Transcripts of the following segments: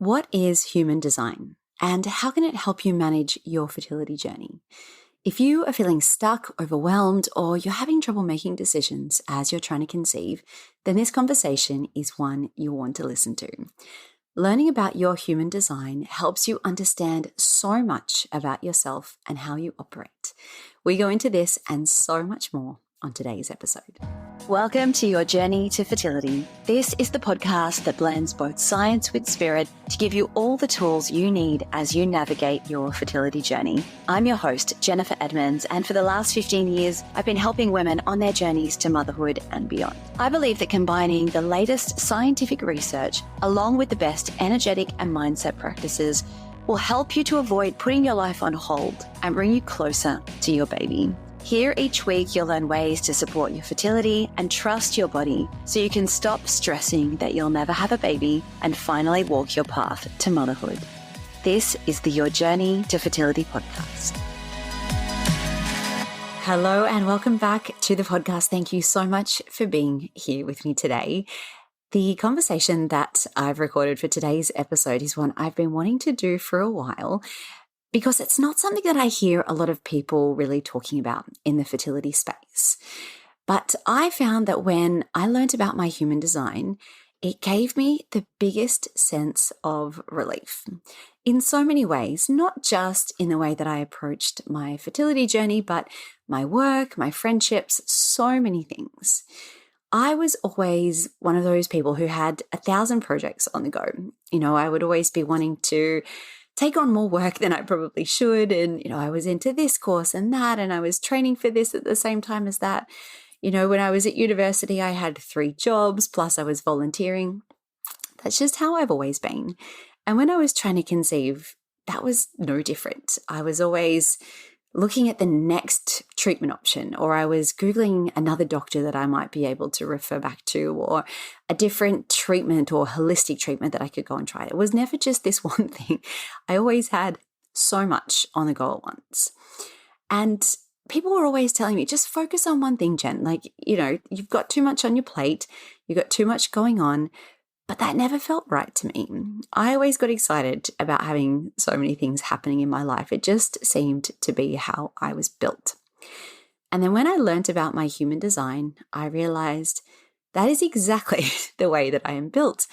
What is human design and how can it help you manage your fertility journey? If you are feeling stuck, overwhelmed, or you're having trouble making decisions as you're trying to conceive, then this conversation is one you'll want to listen to. Learning about your human design helps you understand so much about yourself and how you operate. We go into this and so much more on today's episode. Welcome to your journey to fertility. This is the podcast that blends both science with spirit to give you all the tools you need as you navigate your fertility journey. I'm your host, Jennifer Edmonds, and for the last 15 years, I've been helping women on their journeys to motherhood and beyond. I believe that combining the latest scientific research along with the best energetic and mindset practices will help you to avoid putting your life on hold and bring you closer to your baby. Here each week, you'll learn ways to support your fertility and trust your body so you can stop stressing that you'll never have a baby and finally walk your path to motherhood. This is the Your Journey to Fertility podcast. Hello and welcome back to the podcast. Thank you so much for being here with me today. The conversation that I've recorded for today's episode is one I've been wanting to do for a while, because it's not something that I hear a lot of people really talking about in the fertility space. But I found that when I learned about my human design, it gave me the biggest sense of relief in so many ways, not just in the way that I approached my fertility journey, but my work, my friendships, so many things. I was always one of those people who had 1,000 projects on the go. I would always be wanting to take on more work than I probably should. And, I was into this course and that, and I was training for this at the same time as that. When I was at university, I had 3 jobs, plus I was volunteering. That's just how I've always been. And when I was trying to conceive, that was no different. I was always looking at the next treatment option, or I was Googling another doctor that I might be able to refer back to, or a different treatment or holistic treatment that I could go and try. It was never just this one thing. I always had so much on the go at once. And people were always telling me, just focus on one thing, Jen. You've got too much on your plate. You've got too much going on. But that never felt right to me. I always got excited about having so many things happening in my life. It just seemed to be how I was built. And then when I learned about my human design, I realized that is exactly the way that I am built.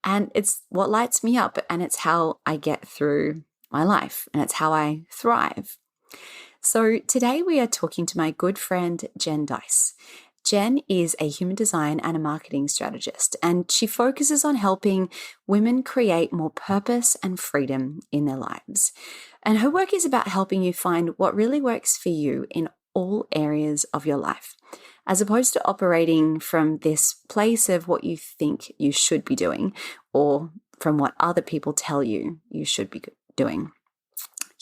And it's what lights me up, and it's how I get through my life, and it's how I thrive. So today we are talking to my good friend, Jen Dys. Jen is a human design and a marketing strategist, and she focuses on helping women create more purpose and freedom in their lives. And her work is about helping you find what really works for you in all areas of your life, as opposed to operating from this place of what you think you should be doing or from what other people tell you you should be doing.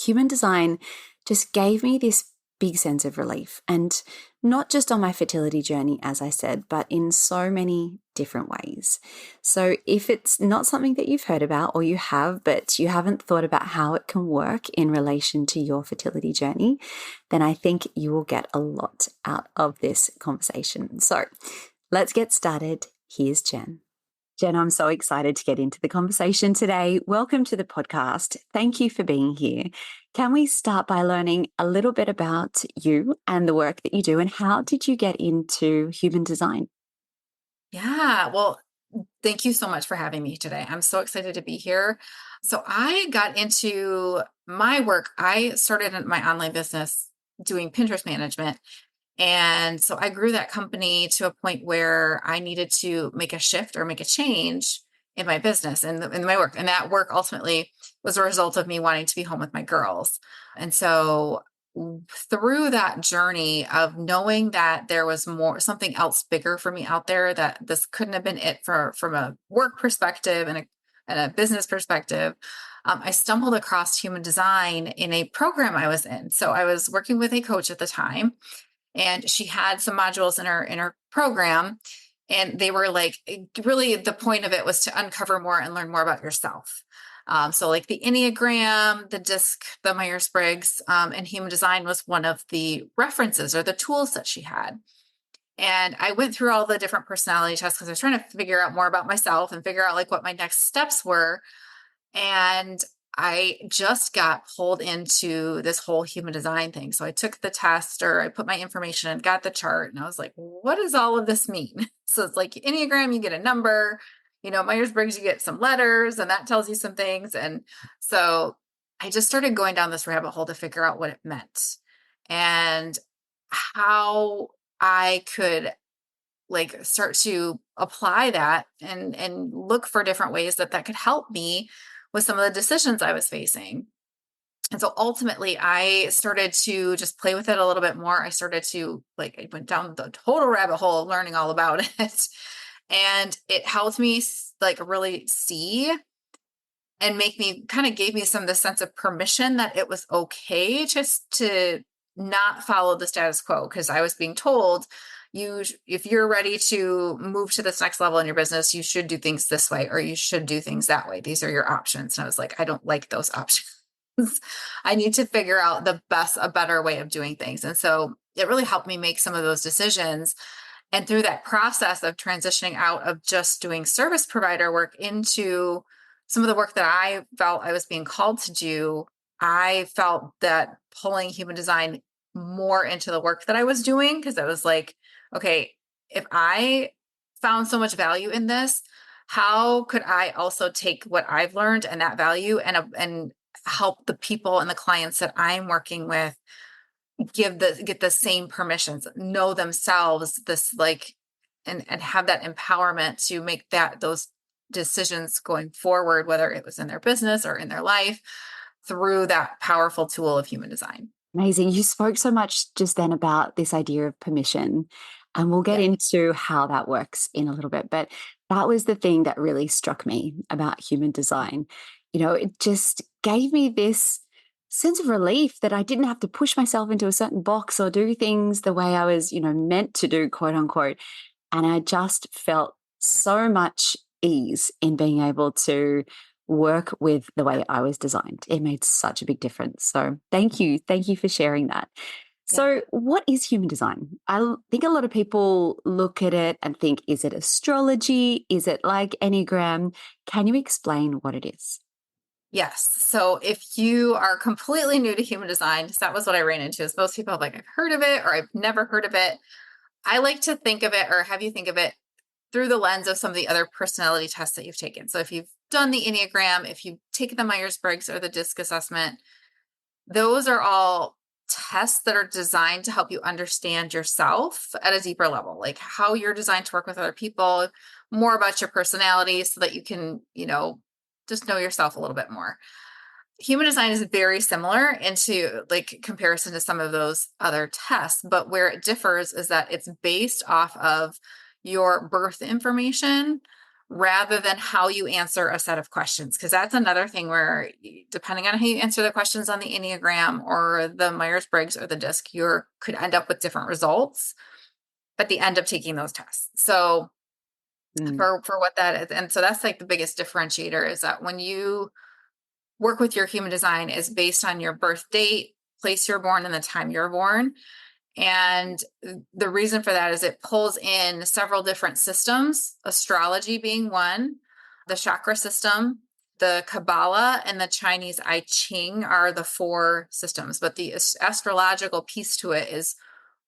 Human design just gave me this big sense of relief, and not just on my fertility journey, as I said, but in so many different ways. So if it's not something that you've heard about, or you have, but you haven't thought about how it can work in relation to your fertility journey, then I think you will get a lot out of this conversation. So let's get started. Here's Jen. Jen, I'm so excited to get into the conversation today. Welcome to the podcast. Thank you for being here. Can we start by learning a little bit about you and the work that you do, and how did you get into human design? Yeah, well, thank you so much for having me today. I'm so excited to be here. So I got into my work. I started my online business doing Pinterest management. And so I grew that company to a point where I needed to make a shift or make a change in my business and in my work. And that work ultimately was a result of me wanting to be home with my girls. And so through that journey of knowing that there was something else bigger for me out there, that this couldn't have been it from a work perspective and a business perspective, I stumbled across human design in a program I was in. So I was working with a coach at the time, and she had some modules in her program, and they were like, really the point of it was to uncover more and learn more about yourself. So like the Enneagram, the DISC, the Myers-Briggs, and human design was one of the references or the tools that she had. And I went through all the different personality tests because I was trying to figure out more about myself and figure out like what my next steps were. And I just got pulled into this whole human design thing. So I took the test, or I put my information and got the chart, and I was like, what does all of this mean? So it's like Enneagram, you get a number, Myers-Briggs, you get some letters, and that tells you some things. And so I just started going down this rabbit hole to figure out what it meant and how I could like start to apply that and look for different ways that could help me with some of the decisions I was facing. And so ultimately I started to just play with it a little bit more. I started to I went down the total rabbit hole of learning all about it. And it helped me really see and make me kind of gave me some of the sense of permission that it was okay just to not follow the status quo, because I was being told if you're ready to move to this next level in your business, you should do things this way or you should do things that way. These are your options. And I was like, I don't like those options. I need to figure out a better way of doing things. And so it really helped me make some of those decisions. And through that process of transitioning out of just doing service provider work into some of the work that I felt I was being called to do, I felt that pulling human design more into the work that I was doing, because I was like, okay, if I found so much value in this, how could I also take what I've learned and that value and help the people and the clients that I'm working with get the same permissions, know themselves, and have that empowerment to make those decisions going forward, whether it was in their business or in their life, through that powerful tool of human design. Amazing. You spoke so much just then about this idea of permission, and we'll get Yeah. into how that works in a little bit. But that was the thing that really struck me about human design. It just gave me this sense of relief that I didn't have to push myself into a certain box or do things the way I was, meant to do, quote unquote. And I just felt so much ease in being able to work with the way I was designed. It made such a big difference. So thank you. Thank you for sharing that. Yeah. So, what is human design? Think a lot of people look at it and think, is it astrology? Is it like Enneagram? Can you explain what it is? Yes. So if you are completely new to human design, 'cause that was what I ran into, is most people have I've heard of it or I've never heard of it. I like to think of it, or have you think of it through the lens of some of the other personality tests that you've taken. So if you've done the Enneagram, if you've taken the Myers-Briggs or the DISC assessment, those are all tests that are designed to help you understand yourself at a deeper level, like how you're designed to work with other people, more about your personality so that you can, just know yourself a little bit more. Human design is very similar into comparison to some of those other tests, but where it differs is that it's based off of your birth information rather than how you answer a set of questions. Because that's another thing where, depending on how you answer the questions on the Enneagram or the Myers-Briggs or the DISC, you could end up with different results at the end of taking those tests. So Mm. for what that is, and so that's the biggest differentiator, is that when you work with your human design is based on your birth date, place you're born, and the time you're born. And the reason for that is it pulls in several different systems, astrology being one, the chakra system, the Kabbalah, and the Chinese I Ching are the four systems. But the astrological piece to it is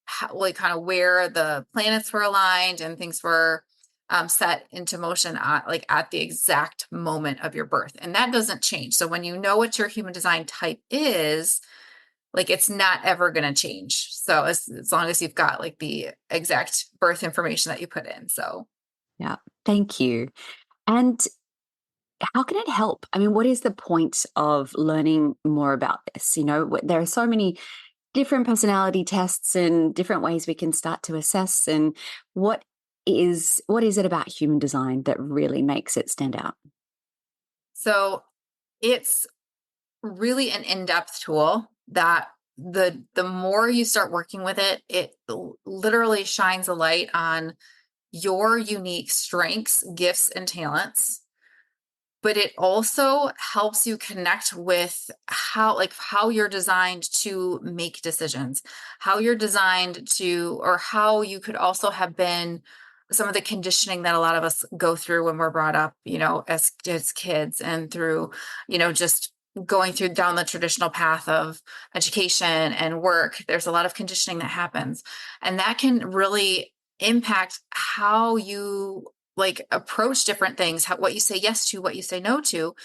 kind of where the planets were aligned and things were set into motion at the exact moment of your birth. And that doesn't change. So when you know what your human design type is, it's not ever going to change. So as long as you've got the exact birth information that you put in. So Yeah. Thank you. And how can it help? I mean, what is the point of learning more about this? There are so many different personality tests and different ways we can start to assess. And what is it about human design that really makes it stand out? so it's really an in-depth tool that the more you start working with it, it literally shines a light on your unique strengths, gifts, and talents. But it also helps you connect with how you're designed to make decisions, how you're designed to, or how you could also have been some of the conditioning that a lot of us go through when we're brought up, as kids, and through, just going through down the traditional path of education and work. There's a lot of conditioning that happens, and that can really impact how you like approach different things, what you say yes to, what you say no to.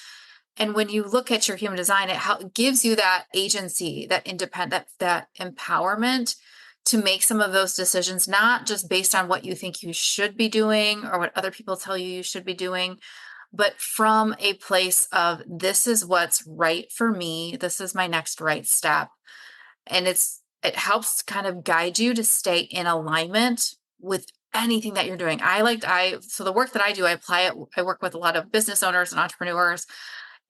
And when you look at your human design, it gives you that agency, that independent, that empowerment to make some of those decisions, not just based on what you think you should be doing or what other people tell you should be doing, but from a place of, this is what's right for me. This is my next right step. And it helps kind of guide you to stay in alignment with anything that you're doing. So the work that I do, I apply it. I work with a lot of business owners and entrepreneurs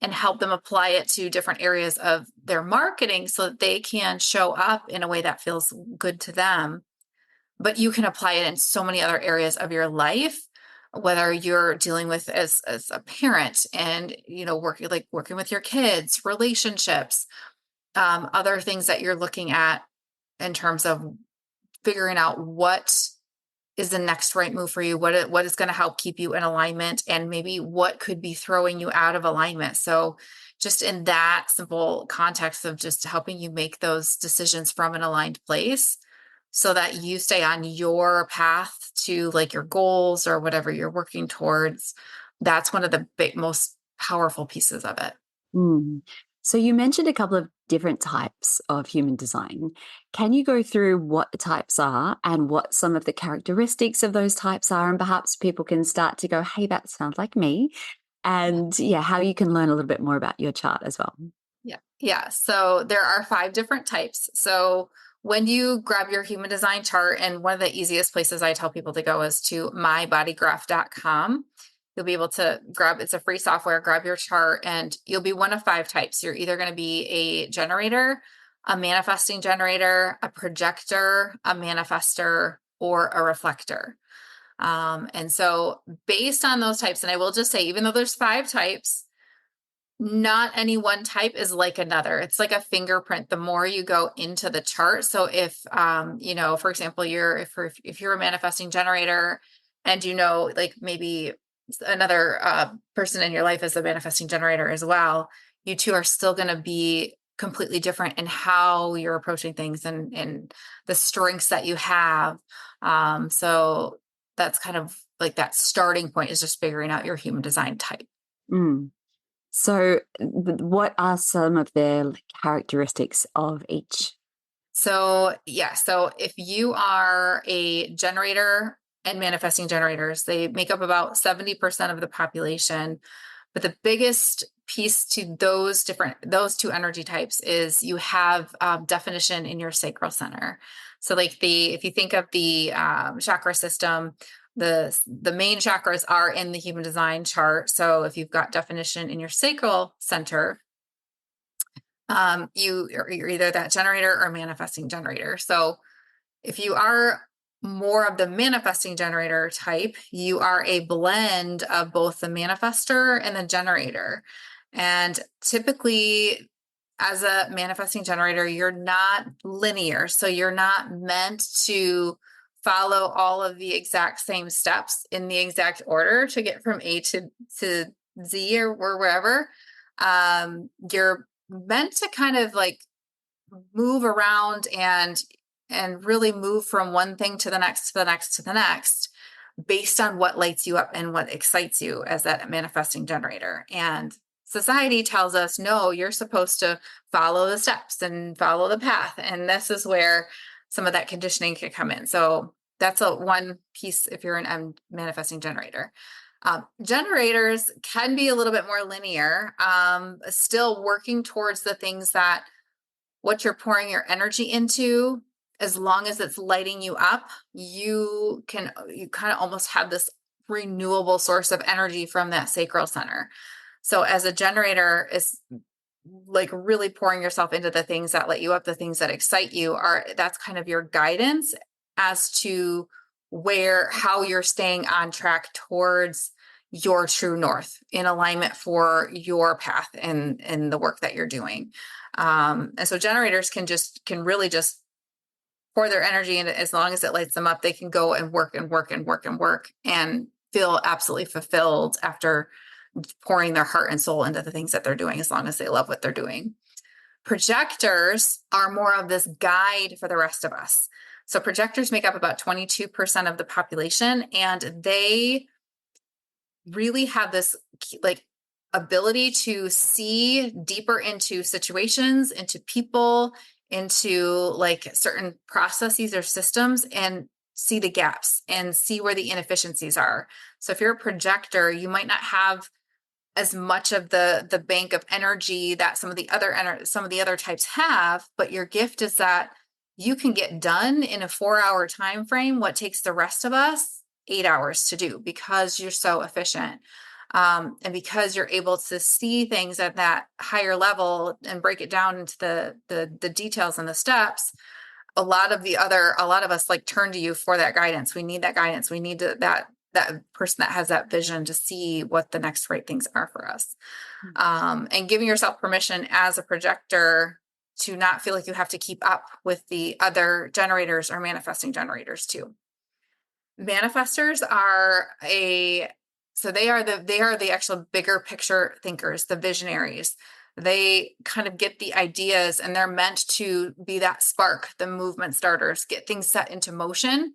and help them apply it to different areas of their marketing so that they can show up in a way that feels good to them. But you can apply it in so many other areas of your life, whether you're dealing with as a parent and, working with your kids, relationships, other things that you're looking at in terms of figuring out what is the next right move for you, what is going to help keep you in alignment, and maybe what could be throwing you out of alignment. So just in that simple context of just helping you make those decisions from an aligned place so that you stay on your path to like your goals or whatever you're working towards. That's one of the most powerful pieces of it. Mm. So you mentioned a couple of different types of human design. Can you go through what the types are and what some of the characteristics of those types are? And perhaps people can start to go, hey, that sounds like me. And yeah, how you can learn a little bit more about your chart as well. Yeah. Yeah. So there are 5 different types. So when you grab your human design chart, and one of the easiest places I tell people to go is to mybodygraph.com. You'll be able to it's a free software, grab your chart, and you'll be one of 5 types. You're either going to be a generator, a manifesting generator, a projector, a manifester, or a reflector. And so based on those types, and I will just say, even though there's 5 types, not any one type is like another. It's like a fingerprint the more you go into the chart. So if for example, if you're a manifesting generator, and like maybe another person in your life is a manifesting generator as well, you two are still going to be completely different in how you're approaching things, and the strengths that you have. So that's kind of like that starting point, is just figuring out your human design type. Mm. So what are some of the characteristics of each? So if you are a generator, and manifesting generators, they make up about 70% of the population. But the biggest piece to those 2 energy types is you have definition in your sacral center. So if you think of the chakra system, the main chakras are in the human design chart. So if you've got definition in your sacral center, you're either that generator or manifesting generator. So if you are more of the manifesting generator type, you are a blend of both the manifester and the generator. And typically, as a manifesting generator, you're not linear. So you're not meant to follow all of the exact same steps in the exact order to get from A to Z or wherever. You're meant to kind of like move around and really move from one thing to the next, to the next, to the next, based on what lights you up and what excites you as that manifesting generator. And society tells us, no, you're supposed to follow the steps and follow the path. And this is where some of that conditioning can come in. So that's one piece if you're an manifesting generator. Generators can be a little bit more linear, still working towards the things that what you're pouring your energy into. As long as it's lighting you up, you kind of almost have this renewable source of energy from that sacral center. So as a generator, is like really pouring yourself into the things that light you up, the things that excite you, that's kind of your guidance as to how you're staying on track towards your true north, in alignment for your path and the work that you're doing. And so generators can really just pour their energy in it. As long as it lights them up, they can go and work and work and work and work and feel absolutely fulfilled after pouring their heart and soul into the things that they're doing, as long as they love what they're doing. Projectors are more of this guide for the rest of us. So projectors make up about 22% of the population, and they really have this like ability to see deeper into situations, into people, into like certain processes or systems, and see the gaps and see where the inefficiencies are. So if you're a projector, you might not have as much of the bank of energy that some of the other types have, but your gift is that you can get done in a 4-hour time frame what takes the rest of us 8 hours to do, because you're so efficient. And because you're able to see things at that higher level and break it down into the details and the steps. A lot of us like turn to you for that guidance. We need that guidance. We need that person that has that vision to see what the next right things are for us. And giving yourself permission as a projector to not feel like you have to keep up with the other generators or manifesting generators too. Manifestors are they are the actual bigger picture thinkers, the visionaries. They kind of get the ideas, and they're meant to be that spark, the movement starters, get things set into motion,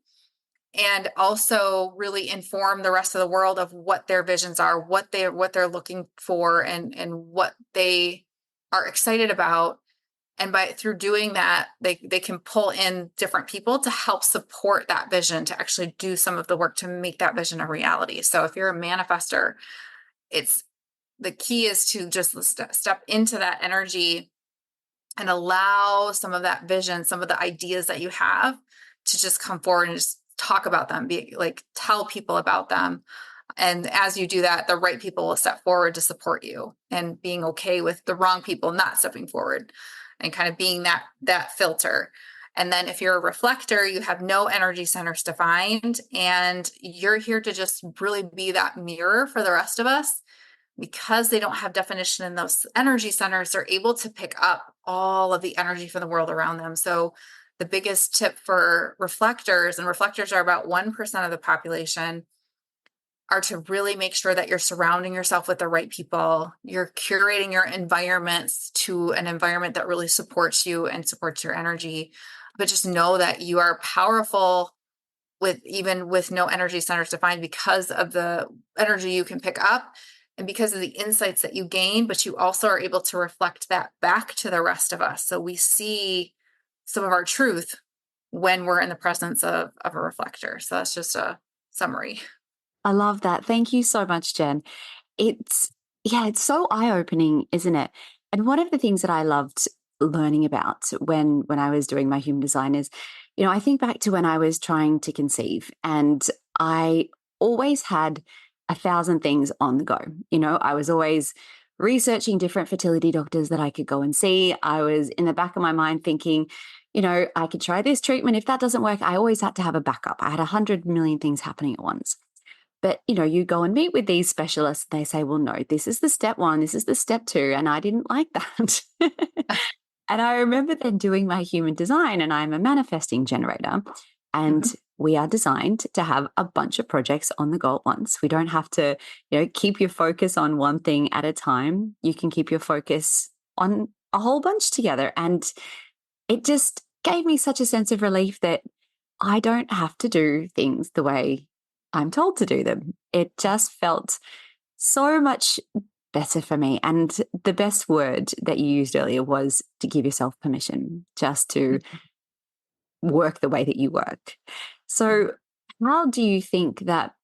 and also really inform the rest of the world of what their visions are, what they're looking for, and what they are excited about. And through doing that, they can pull in different people to help support that vision, to actually do some of the work to make that vision a reality. So if you're a manifester, the key is to just step into that energy and allow some of that vision, some of the ideas that you have, to just come forward and just talk about them, tell people about them. And as you do that, the right people will step forward to support you, and being okay with the wrong people not stepping forward, and kind of being that filter. And then if you're a reflector, you have no energy centers defined, and you're here to just really be that mirror for the rest of us. Because they don't have definition in those energy centers, they're able to pick up all of the energy from the world around them. So the biggest tip for reflectors, and reflectors are about 1% of the population, are to really make sure that you're surrounding yourself with the right people. You're curating your environments to an environment that really supports you and supports your energy. But just know that you are powerful even with no energy centers defined, because of the energy you can pick up and because of the insights that you gain, but you also are able to reflect that back to the rest of us. So we see some of our truth when we're in the presence of a reflector. So that's just a summary. I love that. Thank you so much, Jen. It's so eye-opening, isn't it? And one of the things that I loved learning about when I was doing my human design is, I think back to when I was trying to conceive, and I always had 1,000 things on the go. I was always researching different fertility doctors that I could go and see. I was in the back of my mind thinking, I could try this treatment. If that doesn't work, I always had to have a backup. I had 100 million things happening at once. But, you go and meet with these specialists, they say, well, no, this is the step 1, this is the step 2. And I didn't like that. And I remember then doing my human design, and I'm a manifesting generator. And we are designed to have a bunch of projects on the go at once. We don't have to, keep your focus on one thing at a time. You can keep your focus on a whole bunch together. And it just gave me such a sense of relief that I don't have to do things the way I'm told to do them. It just felt so much better for me. And the best word that you used earlier was to give yourself permission just to work the way that you work. So how do you think that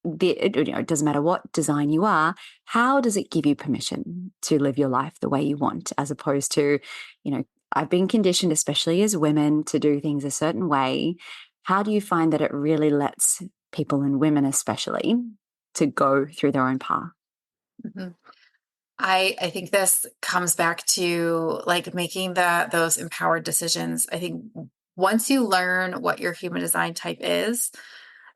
it doesn't matter what design you are, how does it give you permission to live your life the way you want, as opposed to, I've been conditioned, especially as women, to do things a certain way. How do you find that it really lets people, and women especially, to go through their own path? Mm-hmm. I think this comes back to like making those empowered decisions. I think once you learn what your human design type is,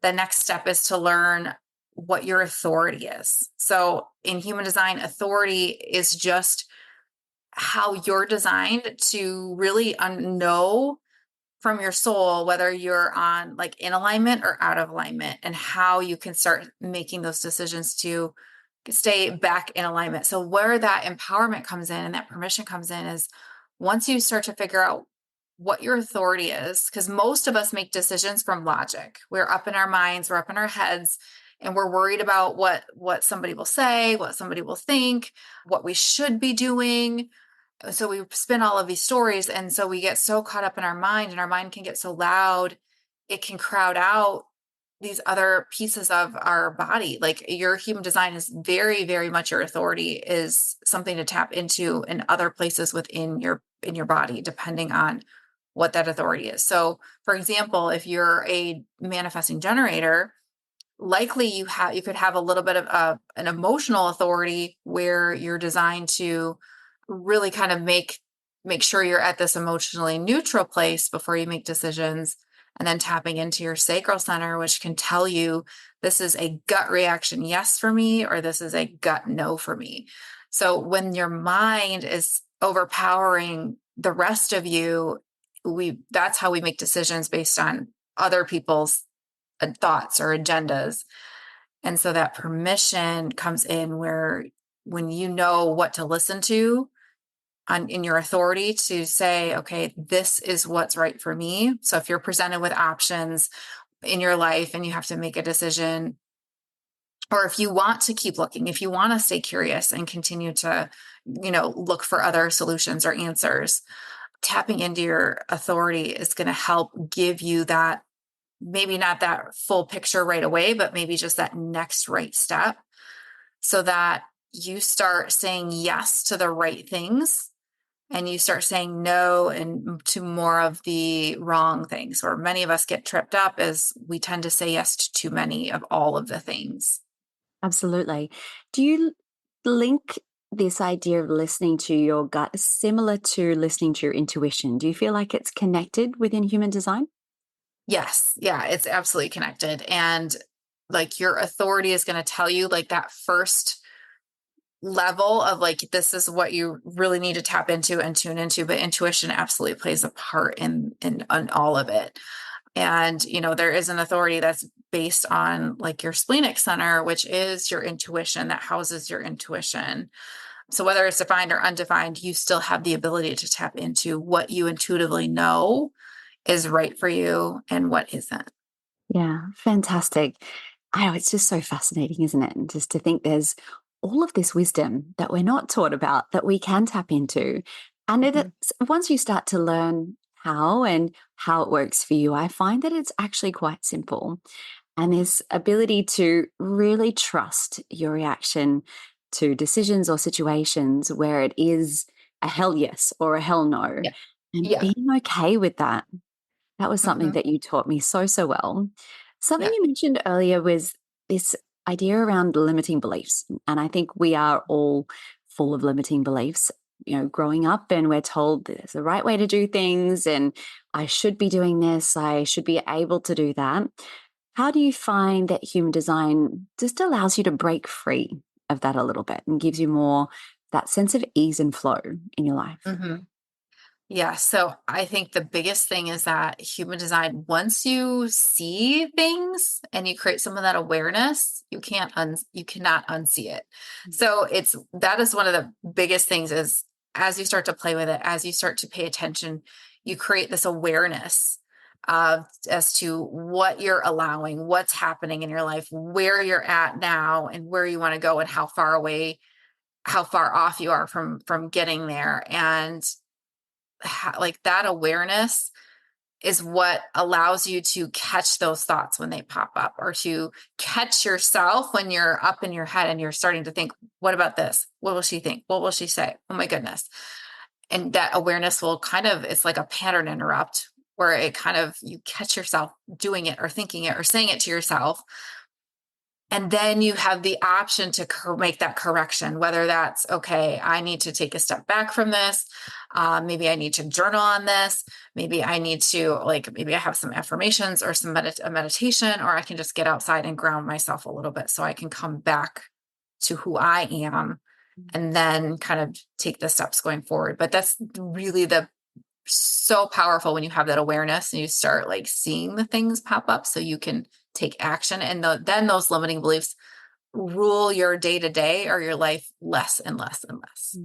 the next step is to learn what your authority is. So in human design, authority is just how you're designed to really know from your soul, whether you're on like in alignment or out of alignment, and how you can start making those decisions to stay back in alignment. So where that empowerment comes in and that permission comes in is once you start to figure out what your authority is, because most of us make decisions from logic. We're up in our minds, we're up in our heads, and we're worried about what somebody will say, what somebody will think, what we should be doing. So we spin all of these stories, and so we get so caught up in our mind, and our mind can get so loud, it can crowd out these other pieces of our body. Like your human design is very, very much your authority is something to tap into in other places within your body, depending on what that authority is. So for example, if you're a manifesting generator, likely you could have a little bit of an emotional authority where you're designed to really kind of make sure you're at this emotionally neutral place before you make decisions, and then tapping into your sacral center, which can tell you this is a gut reaction yes for me, or this is a gut no for me. So when your mind is overpowering the rest of you, that's how we make decisions based on other people's thoughts or agendas. And so that permission comes in where when you know what to listen to in your authority to say, okay, this is what's right for me. So if you're presented with options in your life and you have to make a decision, or if you want to keep looking, if you want to stay curious and continue to, look for other solutions or answers, tapping into your authority is going to help give you that, maybe not that full picture right away, but maybe just that next right step, so that you start saying yes to the right things and you start saying no and to more of the wrong things. Where many of us get tripped up is we tend to say yes to too many of all of the things. Absolutely. Do you link this idea of listening to your gut similar to listening to your intuition? Do you feel like it's connected within human design? Yes. Yeah, it's absolutely connected. And like your authority is going to tell you like that first level of like, this is what you really need to tap into and tune into, but intuition absolutely plays a part in all of it. And, there is an authority that's based on like your splenic center, which is your intuition, that houses your intuition. So whether it's defined or undefined, you still have the ability to tap into what you intuitively know is right for you and what isn't. Yeah, fantastic. I know it's just so fascinating, isn't it? And just to think there's all of this wisdom that we're not taught about that we can tap into. And Mhm. once you start to learn how it works for you, I find that it's actually quite simple. And this ability to really trust your reaction to decisions or situations where it is a hell yes or a hell no, Yeah. and Yeah. being okay with that. That was something Hmm. that you taught me so, so well. Something Yeah. you mentioned earlier was this idea around limiting beliefs. And I think we are all full of limiting beliefs, growing up, and we're told there's the right way to do things, and I should be doing this, I should be able to do that. How do you find that human design just allows you to break free of that a little bit and gives you more that sense of ease and flow in your life? Hmm. Yeah. So I think the biggest thing is that human design, once you see things and you create some of that awareness, you cannot unsee it. So that is one of the biggest things is as you start to play with it, as you start to pay attention, you create this awareness of as to what you're allowing, what's happening in your life, where you're at now and where you want to go and how far off you are from getting there. And like that awareness is what allows you to catch those thoughts when they pop up, or to catch yourself when you're up in your head and you're starting to think, what about this? What will she think? What will she say? Oh my goodness. And that awareness will it's like a pattern interrupt where it kind of, you catch yourself doing it or thinking it or saying it to yourself. And then you have the option to make that correction, whether that's, okay, I need to take a step back from this. Maybe I need to journal on this. Maybe I need to, maybe I have some affirmations or a meditation, or I can just get outside and ground myself a little bit so I can come back to who I am and then kind of take the steps going forward. But that's really so powerful when you have that awareness and you start like seeing the things pop up so you can take action. And then those limiting beliefs rule your day to day or your life less and less and less.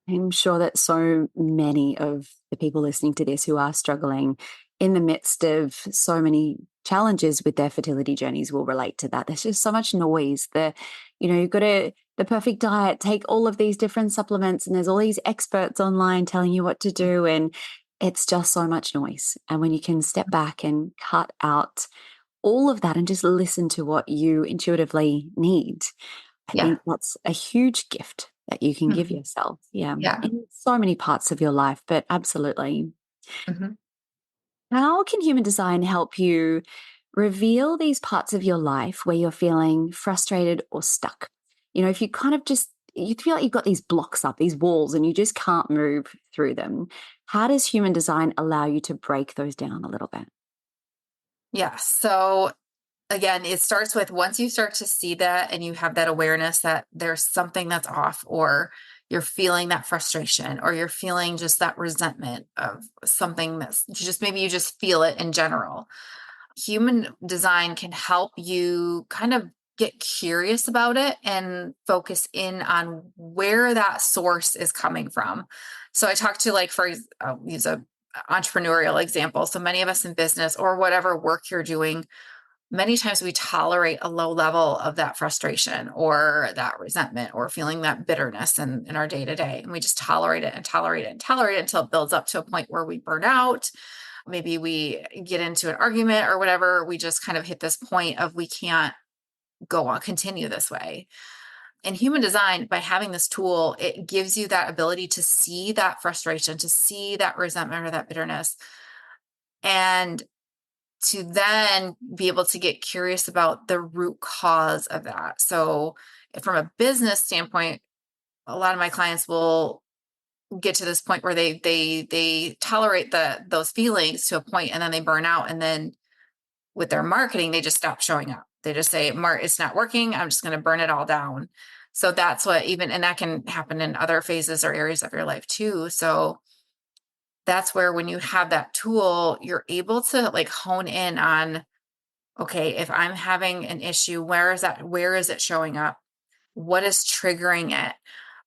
I'm sure that so many of the people listening to this who are struggling in the midst of so many challenges with their fertility journeys will relate to that. There's just so much noise. You've got the perfect diet, take all of these different supplements, and there's all these experts online telling you what to do. And it's just so much noise. And when you can step back and cut out all of that and just listen to what you intuitively need, I Yeah. think that's a huge gift that you can give Mhm. yourself. Yeah. Yeah. In so many parts of your life, but absolutely. Mhm. How can human design help you reveal these parts of your life where you're feeling frustrated or stuck? If you kind of just you feel like you've got these blocks up, these walls, and you just can't move through them. How does human design allow you to break those down a little bit? Yeah. So again, it starts with once you start to see that and you have that awareness that there's something that's off, or you're feeling that frustration, or you're feeling just that resentment of something that's just maybe you just feel it in general. Human design can help you kind of get curious about it and focus in on where that source is coming from. So I talked to I'll use a entrepreneurial example. So many of us in business or whatever work you're doing, many times we tolerate a low level of that frustration or that resentment or feeling that bitterness in our day to day. And we just tolerate it and tolerate it and tolerate it until it builds up to a point where we burn out. Maybe we get into an argument or whatever. We just kind of hit this point of we can't go on, continue this way. In human design, by having this tool, it gives you that ability to see that frustration, to see that resentment or that bitterness, and to then be able to get curious about the root cause of that. So, from a business standpoint, a lot of my clients will get to this point where they tolerate those feelings to a point, and then they burn out, and then with their marketing, they just stop showing up. They just say, "Mark, it's not working. I'm just going to burn it all down." So that's what and that can happen in other phases or areas of your life too. So that's where when you have that tool, you're able to like hone in on, okay, if I'm having an issue, where is that? Where is it showing up? What is triggering it?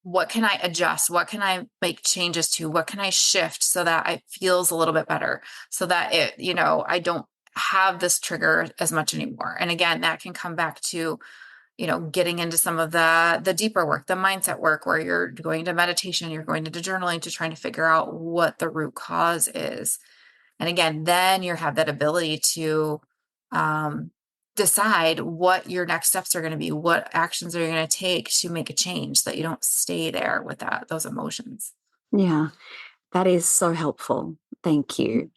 What can I adjust? What can I make changes to? What can I shift so that it feels a little bit better? So that I don't have this trigger as much anymore. And again, that can come back to, getting into some of the deeper work, the mindset work, where you're going to meditation, you're going to journaling to trying to figure out what the root cause is. And again, then you have that ability to um, decide what your next steps are going to be, what actions are you going to take to make a change so that you don't stay there with those emotions. Yeah. That is so helpful. Thank you.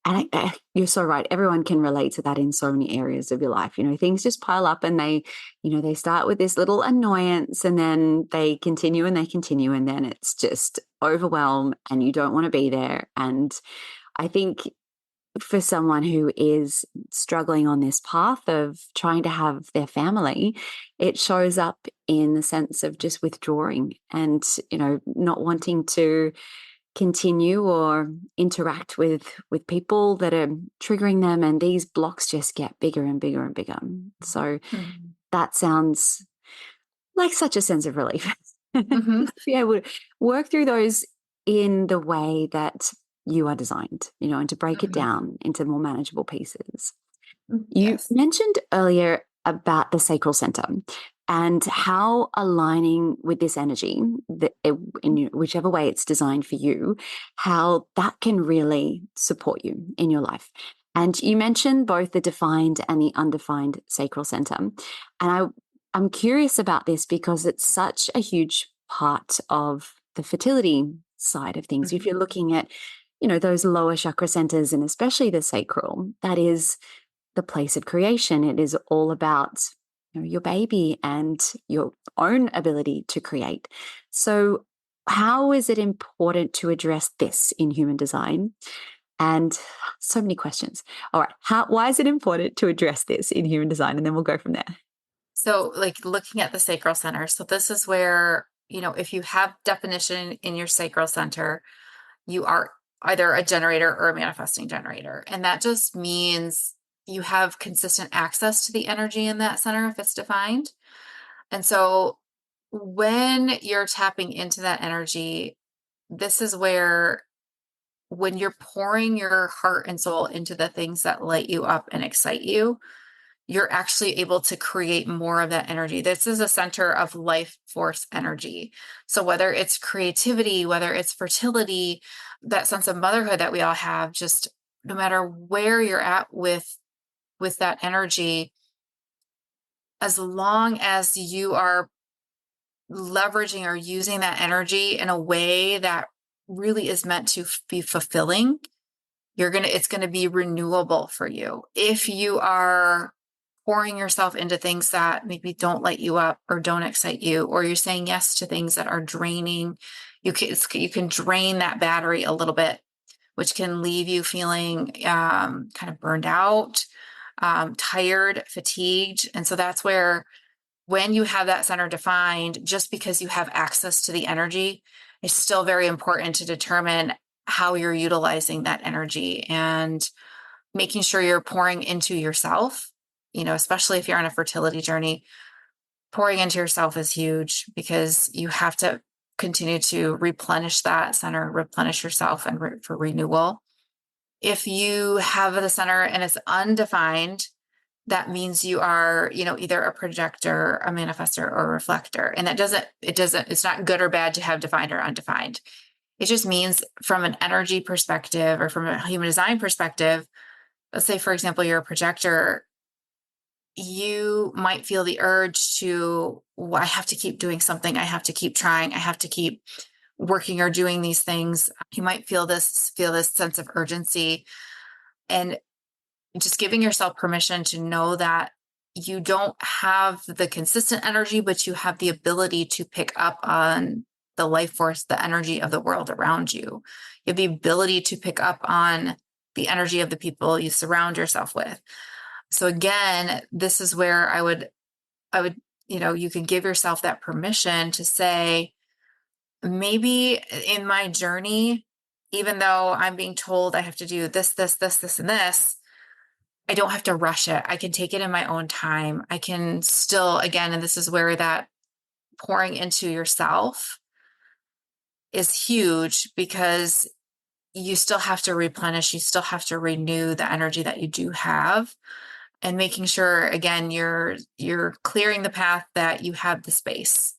And you're so right. Everyone can relate to that in so many areas of your life. Things just pile up and they start with this little annoyance and then they continue and they continue. And then it's just overwhelm and you don't want to be there. And I think for someone who is struggling on this path of trying to have their family, it shows up in the sense of just withdrawing and, not wanting to continue or interact with people that are triggering them, and these blocks just get bigger and bigger and bigger. So Mhm. that sounds like such a sense of relief. Mhm. To be able to work through those in the way that you are designed, and to break it Mhm. down into more manageable pieces. Mhm. You Yes. mentioned earlier about the sacral center and how aligning with this energy, in whichever way it's designed for you, how that can really support you in your life. And you mentioned both the defined and the undefined sacral center. And I'm curious about this because it's such a huge part of the fertility side of things. If Mhm. you're looking at, those lower chakra centers and especially the sacral, that is the place of creation. It is all about your baby and your own ability to create. So, how is it important to address this in human design? And so many questions. All right, why is it important to address this in human design? And then we'll go from there. So, like looking at the sacral center. So, this is where, if you have definition in your sacral center, you are either a generator or a manifesting generator. And that just means you have consistent access to the energy in that center if it's defined. And so when you're tapping into that energy, this is where when you're pouring your heart and soul into the things that light you up and excite you, you're actually able to create more of that energy. This is a center of life force energy. So whether it's creativity, whether it's fertility, that sense of motherhood that we all have, just no matter where you're at with that energy, as long as you are leveraging or using that energy in a way that really is meant to be fulfilling, it's going to be renewable for you. If you are pouring yourself into things that maybe don't light you up or don't excite you, or you're saying yes to things that are draining, you can drain that battery a little bit, which can leave you feeling kind of burned out, tired, fatigued. And so that's where, when you have that center defined, just because you have access to the energy, it's still very important to determine how you're utilizing that energy and making sure you're pouring into yourself, especially if you're on a fertility journey. Pouring into yourself is huge because you have to continue to replenish that center, replenish yourself and for renewal. If you have the center and it's undefined, that means you are, either a projector, a manifestor, or a reflector. And it's not good or bad to have defined or undefined. It just means from an energy perspective or from a human design perspective, let's say, for example, you're a projector, you might feel the urge to, well, I have to keep doing something. I have to keep trying. I have to keep working or doing these things. You might feel this sense of urgency, and just giving yourself permission to know that you don't have the consistent energy, but you have the ability to pick up on the life force, the energy of the world around you. You have the ability to pick up on the energy of the people you surround yourself with. So again, this is where I would, you can give yourself that permission to say, maybe in my journey, even though I'm being told I have to do this, and this, I don't have to rush it. I can take it in my own time. I can still, again, and this is where that pouring into yourself is huge, because you still have to replenish, you still have to renew the energy that you do have, and making sure, again, you're clearing the path, that you have the space.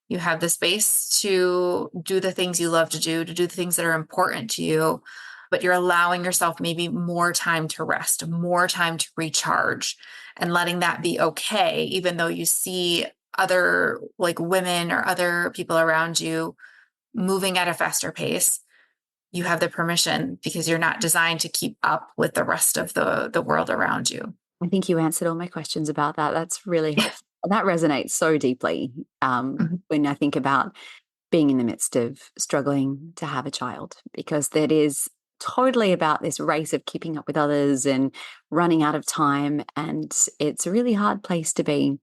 You have the space to do the things you love to do the things that are important to you, but you're allowing yourself maybe more time to rest, more time to recharge, and letting that be okay, even though you see other like women or other people around you moving at a faster pace. You have the permission, because you're not designed to keep up with the rest of the world around you. I think you answered all my questions about that. That's really helpful. That resonates so deeply when I think about being in the midst of struggling to have a child, because that is totally about this race of keeping up with others and running out of time. And it's a really hard place to be.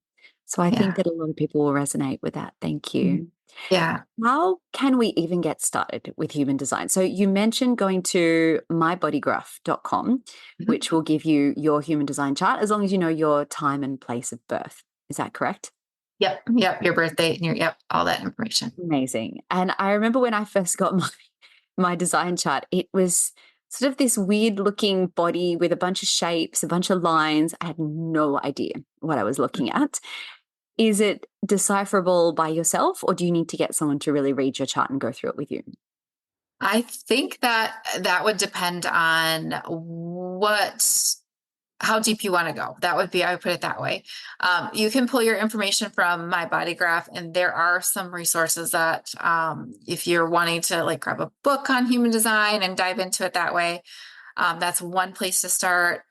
So I think Yeah. that a lot of people will resonate with that. Thank you. Yeah. How can we even get started with human design? So you mentioned going to mybodygraph.com, Mhm. which will give you your human design chart as long as you know your time and place of birth. Is that correct? Yep. Yep. Your birth date and all that information. Amazing. And I remember when I first got my design chart, it was sort of this weird looking body with a bunch of shapes, a bunch of lines. I had no idea what I was looking at. Is it decipherable by yourself, or do you need to get someone to really read your chart and go through it with you? I think that would depend on how deep you want to go. I would put it that way. You can pull your information from my body graph, and there are some resources that, if you're wanting to like grab a book on human design and dive into it that way, that's one place to start.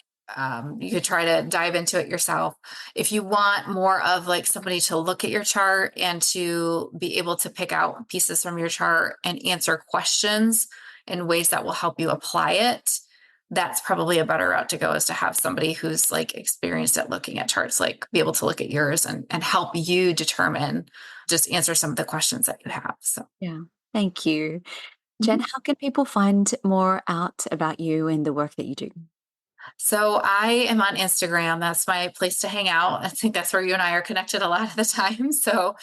You could try to dive into it yourself. If you want more of like somebody to look at your chart and to be able to pick out pieces from your chart and answer questions in ways that will help you apply it, that's probably a better route to go, is to have somebody who's like experienced at looking at charts, like be able to look at yours and help you determine, just answer some of the questions that you have. So Yeah. Thank you. Jen, how can people find more out about you and the work that you do? So I am on Instagram. That's my place to hang out. I think that's where you and I are connected a lot of the time. So,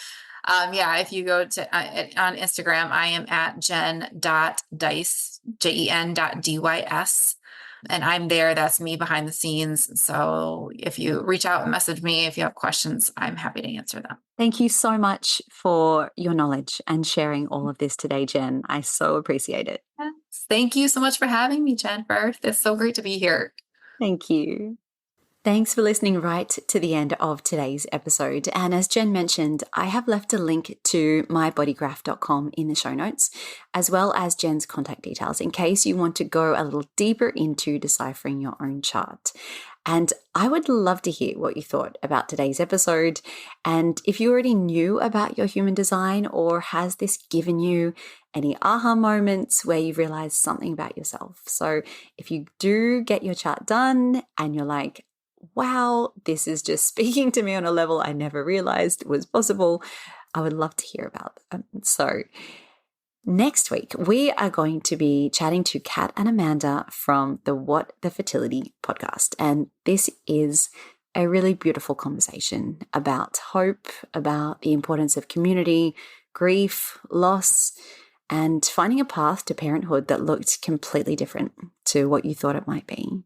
yeah, if you go to on Instagram, I am at Jen.Dys, Jen.Dys. And I'm there. That's me behind the scenes. So if you reach out and message me, if you have questions, I'm happy to answer them. Thank you so much for your knowledge and sharing all of this today, Jen. I so appreciate it. Yes. Thank you so much for having me, Jennifer. It's so great to be here. Thank you. Thanks for listening right to the end of today's episode. And as Jen mentioned, I have left a link to mybodygraph.com in the show notes, as well as Jen's contact details in case you want to go a little deeper into deciphering your own chart. And I would love to hear what you thought about today's episode. And if you already knew about your human design, or has this given you any aha moments where you've realized something about yourself? So if you do get your chart done and you're like, wow, this is just speaking to me on a level I never realized was possible, I would love to hear about them. So next week, we are going to be chatting to Kat and Amanda from the What the Fertility podcast. And this is a really beautiful conversation about hope, about the importance of community, grief, loss, and finding a path to parenthood that looked completely different to what you thought it might be.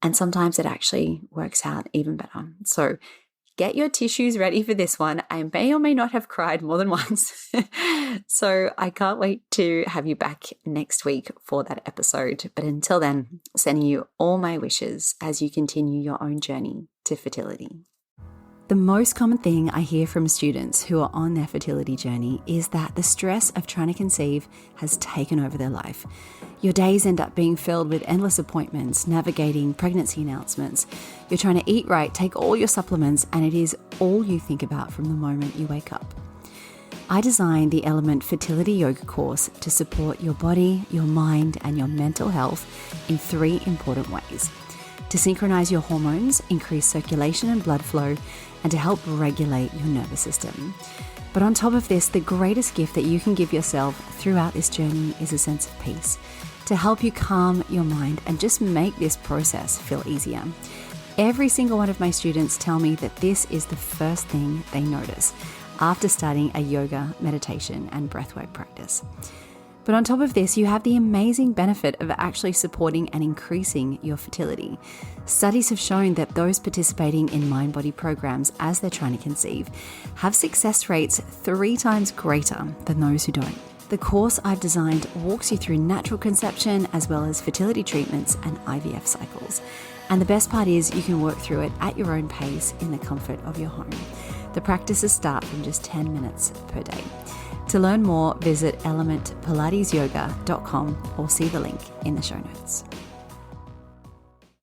And sometimes it actually works out even better. So get your tissues ready for this one. I may or may not have cried more than once. So I can't wait to have you back next week for that episode. But until then, sending you all my wishes as you continue your own journey to fertility. The most common thing I hear from students who are on their fertility journey is that the stress of trying to conceive has taken over their life. Your days end up being filled with endless appointments, navigating pregnancy announcements. You're trying to eat right, take all your supplements, and it is all you think about from the moment you wake up. I designed the Element Fertility Yoga course to support your body, your mind, and your mental health in 3 important ways: to synchronize your hormones, increase circulation and blood flow, and to help regulate your nervous system. But on top of this, the greatest gift that you can give yourself throughout this journey is a sense of peace, to help you calm your mind and just make this process feel easier. Every single one of my students tell me that this is the first thing they notice after starting a yoga, meditation, and breathwork practice. But on top of this, you have the amazing benefit of actually supporting and increasing your fertility. Studies have shown that those participating in mind-body programs as they're trying to conceive have success rates 3 times greater than those who don't. The course I've designed walks you through natural conception as well as fertility treatments and IVF cycles. And the best part is you can work through it at your own pace in the comfort of your home. The practices start from just 10 minutes per day. To learn more, visit elementpilatesyoga.com or see the link in the show notes.